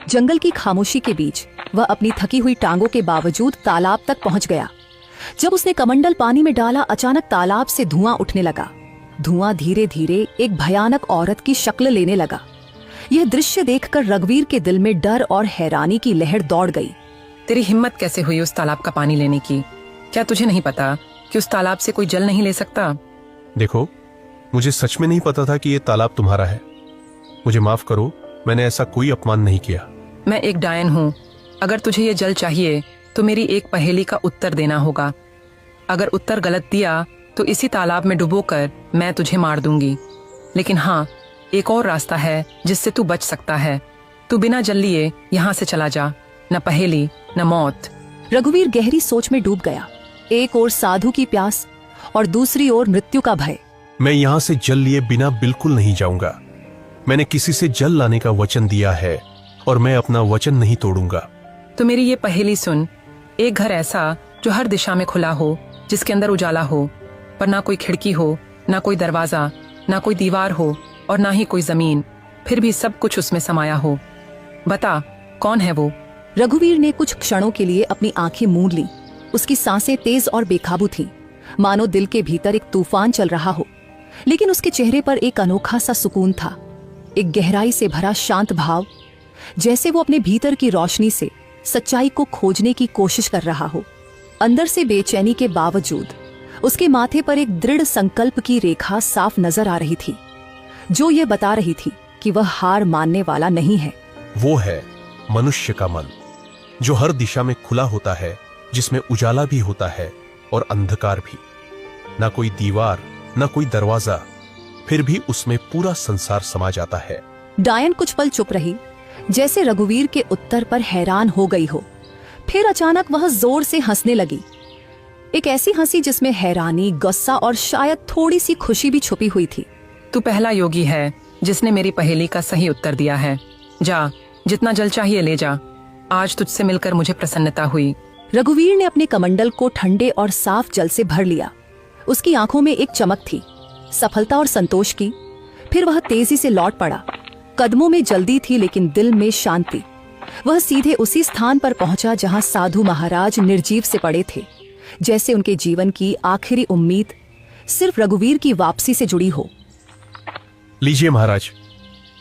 जंगल की खामोशी के बीच वह अपनी थकी हुई टांगों के बावजूद तालाब तक पहुंच गया। जब उसने कमंडल पानी में डाला, अचानक तालाब से धुआं उठने लगा। धुआं धीरे धीरे एक भयानक औरत की शक्ल लेने लगा। यह दृश्य देखकर रघुवीर के दिल में डर और हैरानी की लहर दौड़ गई। तेरी हिम्मत कैसे हुई उस तालाब का पानी लेने की? क्या तुझे नहीं पता कि उस तालाब से कोई जल नहीं ले सकता? देखो, मुझे सच में नहीं पता था कि ये तालाब तुम्हारा है। मुझे माफ करो, मैंने ऐसा कोई अपमान नहीं किया। मैं एक डायन हूँ। अगर तुझे ये जल चाहिए तो मेरी एक पहेली का उत्तर देना होगा। अगर उत्तर गलत दिया तो इसी तालाब में डुबोकर मैं तुझे मार दूंगी। लेकिन हाँ, एक और रास्ता है जिससे तू बच सकता है। तू बिना जल लिए यहाँ से चला जा। न पहेली न मौत। रघुवीर गहरी सोच में डूब गया। एक ओर साधु की प्यास और दूसरी ओर मृत्यु का भय। मैं यहाँ से जल लिए बिना बिल्कुल नहीं जाऊंगा। मैंने किसी से जल लाने का वचन दिया है और मैं अपना वचन नहीं तोड़ूंगा। तो मेरी ये पहेली सुन। एक घर ऐसा जो हर दिशा में खुला हो, जिसके अंदर उजाला हो, पर ना कोई खिड़की हो, ना कोई दरवाजा, ना कोई दीवार हो और ना ही कोई जमीन, फिर भी सब कुछ उसमें समाया हो। बता, कौन है वो? रघुवीर ने कुछ क्षणों के लिए अपनी आंखें मूंद ली। उसकी सांसें तेज और बेकाबू थीं, मानो दिल के भीतर एक तूफान चल रहा हो। लेकिन उसके चेहरे पर एक अनोखा सा सुकून था, एक गहराई से भरा शांत भाव, जैसे वो अपने भीतर की रोशनी से सच्चाई को खोजने की कोशिश कर रहा हो। अंदर से बेचैनी के बावजूद उसके माथे पर एक दृढ़ संकल्प की रेखा साफ नजर आ रही थी, जो ये बता रही थी कि वह हार मानने वाला नहीं है। वो है मनुष्य का मन, जो हर दिशा में खुला होता है, जिसमें उजाला भी होता है और अंधकार भी। ना कोई दीवार, ना कोई दरवाजा, फिर भी उसमें पूरा संसार समा जाता है। डायन कुछ पल चुप रही, जैसे रघुवीर के उत्तर पर हैरान हो गई हो। फिर अचानक वह जोर से हंसने लगी, एक ऐसी हंसी जिसमें हैरानी, गुस्सा और शायद थोड़ी सी खुशी भी छुपी हुई थी। तू पहला योगी है जिसने मेरी पहेली का सही उत्तर दिया है। जा, जितना जल चाहिए ले जा। आज तुझसे मिलकर मुझे प्रसन्नता हुई। रघुवीर ने अपने कमंडल को ठंडे और साफ जल से भर लिया। उसकी आंखों में एक चमक थी, सफलता और संतोष की। फिर वह तेजी से लौट पड़ा। कदमों में जल्दी थी लेकिन दिल में शांति। वह सीधे उसी स्थान पर पहुंचा जहां साधु महाराज निर्जीव से पड़े थे, जैसे उनके जीवन की आखिरी उम्मीद सिर्फ रघुवीर की वापसी से जुड़ी हो। लीजिए महाराज,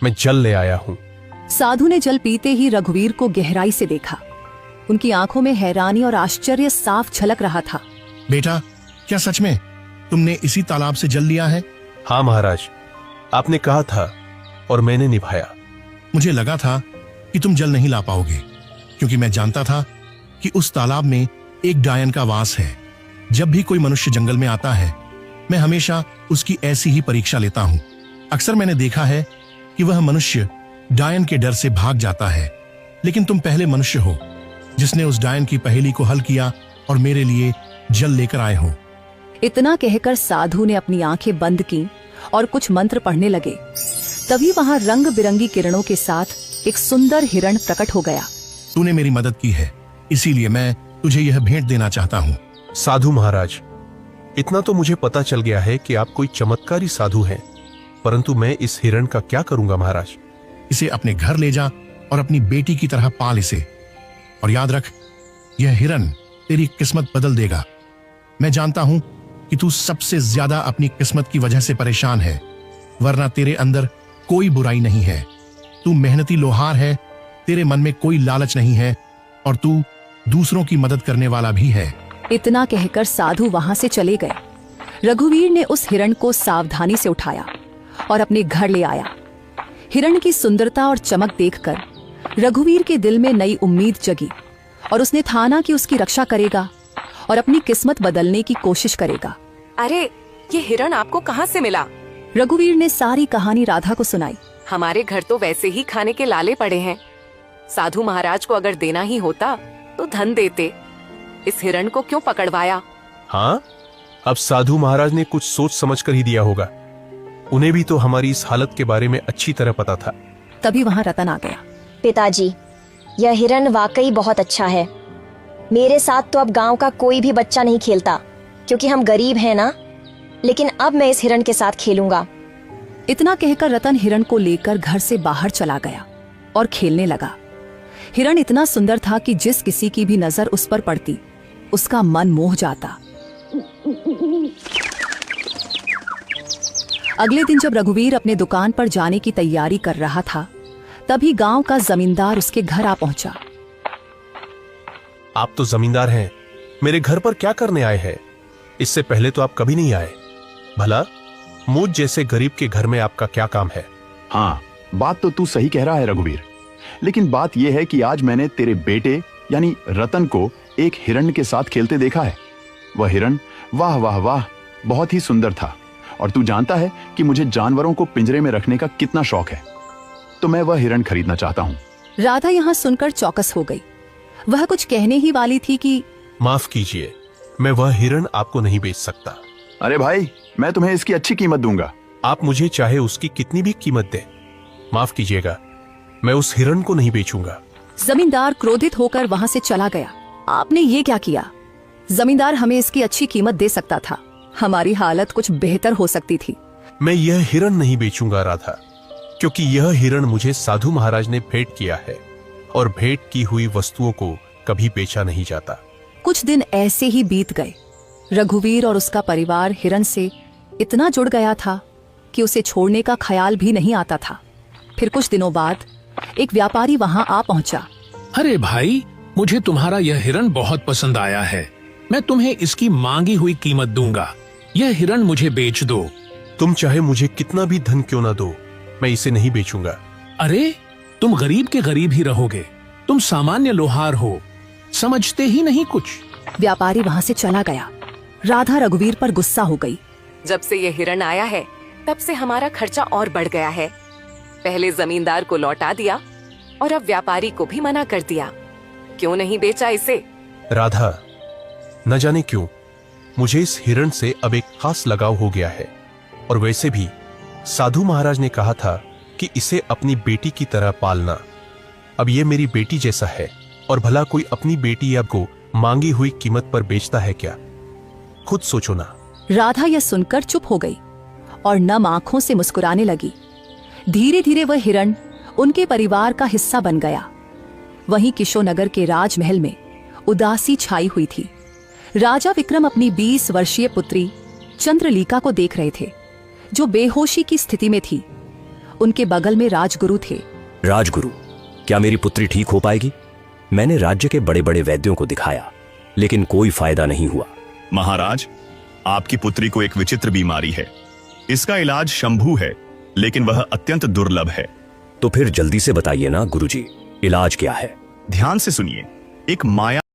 मैं जल ले आया हूँ। साधु ने जल पीते ही रघुवीर को गहराई से देखा। उनकी आंखों में हैरानी और आश्चर्य साफ झलक रहा था। बेटा, क्या सच में तुमने इसी तालाब से जल लिया है? हाँ महाराज, आपने कहा था और मैंने निभाया। मुझे लगा था कि तुम जल नहीं ला पाओगे, क्योंकि मैं जानता था कि उस तालाब में एक डायन का वास है। जब भी कोई मनुष्य जंगल में आता है, मैं हमेशा उसकी ऐसी ही परीक्षा लेता हूँ। अक्सर मैंने देखा है कि वह मनुष्य डायन के डर से भाग जाता है, लेकिन तुम पहले मनुष्य हो जिसने उस डायन की पहेली को हल किया और मेरे लिए जल लेकर आए हो। इतना कहकर साधु ने अपनी आंखें बंद की और कुछ मंत्र पढ़ने लगे। तभी वहां रंग बिरंगी किरणों के साथ एक सुंदर हिरण प्रकट हो गया। तूने मेरी मदद की है, इसीलिए मैं तुझे यह भेंट देना चाहता हूँ। साधु महाराज, इतना तो मुझे पता चल गया है कि आप कोई चमत्कारी साधु हैं, परंतु मैं इस हिरण का क्या करूंगा महाराज? इसे अपने घर ले जा और अपनी बेटी की तरह पाल इसे। और याद रख, यह हिरण तेरी किस्मत बदल देगा। मैं जानता हूं कि तू सबसे ज्यादा अपनी किस्मत की वजह से परेशान है, वरना तेरे अंदर कोई बुराई नहीं है। तू मेहनती लोहार है, तेरे मन में कोई लालच नहीं है और तू दूसरों की मदद करने वाला भी है। इतना कहकर साधु वहां से चले गए। रघुवीर ने उस हिरण को सावधानी से उठाया और अपने घर ले आया। हिरण की सुंदरता और चमक देखकर रघुवीर के दिल में नई उम्मीद जगी और उसने ठाना कि उसकी रक्षा करेगा और अपनी किस्मत बदलने की कोशिश करेगा। अरे, ये हिरण आपको कहाँ से मिला? रघुवीर ने सारी कहानी राधा को सुनाई। हमारे घर तो वैसे ही खाने के लाले पड़े हैं। साधु महाराज को अगर देना ही होता तो धन देते। इस हिरण को क्यों पकड़वाया? हाँ, अब साधु महाराज ने कुछ सोच समझ कर ही दिया होगा। उन्हें भी तो हमारी इस हालत के बारे में अच्छी तरह पता था। तभी वहां रतन आ गया। पिताजी, यह हिरण वाकई बहुत अच्छा है। मेरे साथ तो अब गांव का कोई भी बच्चा नहीं खेलता, क्योंकि हम गरीब हैं ना। लेकिन अब मैं इस हिरण के साथ खेलूंगा। इतना कहकर रतन हिरण को लेकर घर से बाहर चला गया और खेलने लगा। हिरण इतना सुंदर था कि जिस किसी की भी नजर उस पर पड़ती उसका मन मोह जाता। अगले दिन जब रघुवीर अपने दुकान पर जाने की तैयारी कर रहा था, तभी गांव का जमींदार उसके घर आ पहुंचा। आप तो जमींदार हैं, मेरे घर पर क्या करने आए हैं? इससे पहले तो आप कभी नहीं आए। भला मुझ जैसे गरीब के घर में आपका क्या काम है? हाँ, बात तो तू सही कह रहा है रघुवीर, लेकिन बात यह है कि आज मैंने तेरे बेटे यानी रतन को एक हिरण के साथ खेलते देखा है। वह हिरण वाह वाह वाह बहुत ही सुंदर था, और तू जानता है कि मुझे जानवरों को पिंजरे में रखने का कितना शौक है, तो मैं वह हिरण खरीदना चाहता हूँ। राधा यहाँ सुनकर चौकस हो गई। वह कुछ कहने ही वाली थी कि माफ कीजिए, मैं वह हिरण आपको नहीं बेच सकता। अरे भाई, मैं तुम्हें इसकी अच्छी कीमत दूंगा। आप मुझे चाहे उसकी कितनी भी कीमत दे, माफ कीजिएगा, मैं उस हिरण को नहीं बेचूंगा। जमींदार क्रोधित होकर वहां से चला गया। आपने ये क्या किया? जमींदार हमें इसकी अच्छी कीमत दे सकता था, हमारी हालत कुछ बेहतर हो सकती थी। मैं यह हिरण नहीं बेचूंगा राधा, क्योंकि यह हिरण मुझे साधु महाराज ने भेंट किया है, और भेंट की हुई वस्तुओं को कभी बेचा नहीं जाता। कुछ दिन ऐसे ही बीत गए। रघुवीर और उसका परिवार हिरण से इतना जुड़ गया था कि उसे छोड़ने का ख्याल भी नहीं आता था। फिर कुछ दिनों बाद एक व्यापारी वहां आ पहुंचा। अरे भाई, मुझे तुम्हारा यह हिरण बहुत पसंद आया है। मैं तुम्हें इसकी मांगी हुई कीमत दूंगा। यह हिरण मुझे बेच दो। तुम चाहे मुझे कितना भी धन क्यों ना दो, मैं इसे नहीं बेचूंगा। अरे, तुम गरीब के गरीब ही रहोगे। तुम सामान्य लोहार हो, समझते ही नहीं कुछ। व्यापारी वहां से चला गया। राधा रघुवीर पर गुस्सा हो गई। जब से ये हिरण आया है, तब से हमारा खर्चा और बढ़ गया है। पहले जमींदार को लौटा दिया और अब व्यापारी को भी मना कर दिया। क्यों नहीं बेचा इसे? राधा, न जाने क्यों मुझे इस हिरण से अब एक खास लगाव हो गया है, और वैसे भी साधु महाराज ने कहा था कि इसे अपनी बेटी की तरह पालना। अब ये मेरी बेटी जैसा है, और भला कोई अपनी बेटी या को मांगी हुई कीमत पर बेचता है क्या? खुद सोचो ना। राधा यह सुनकर चुप हो गई और नम आंखों से मुस्कुराने लगी। धीरे धीरे वह हिरण उनके परिवार का हिस्सा बन गया। वहीं किशोनगर के राजमहल में उदासी छाई हुई थी। राजा विक्रम अपनी 20 वर्षीय पुत्री चंद्रलीका को देख रहे थे, जो बेहोशी की स्थिति में थी। उनके बगल में राजगुरु थे। राजगुरु, क्या मेरी पुत्री ठीक हो पाएगी? मैंने राज्य के बड़े बड़े वैद्यों को दिखाया, लेकिन कोई फायदा नहीं हुआ। महाराज, आपकी पुत्री को एक विचित्र बीमारी है। इसका इलाज शंभू है, लेकिन वह अत्यंत दुर्लभ है। तो फिर जल्दी से बताइए ना गुरुजी, इलाज क्या है? ध्यान से सुनिए। एक माया